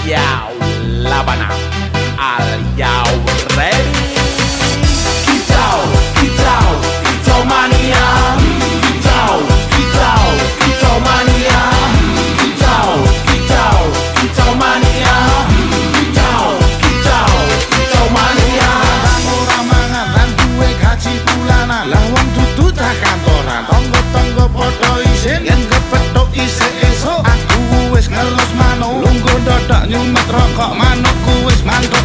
Yo, Labana, are you ready? Kicau, kicau, kicau mania. Kicau, kicau, kicau mania. Kicau, kicau, kicau mania. Kicau, kicau, kicau mania. Ora mangan lan duwe gaji bulanan, lah wong dudu tak kantoran. Tonggo-tonggo padha isin yen kepethuk isih esuk. Aku wis ngelus manuk, lungguh dodok nyumet rokok manukku wis mantuk.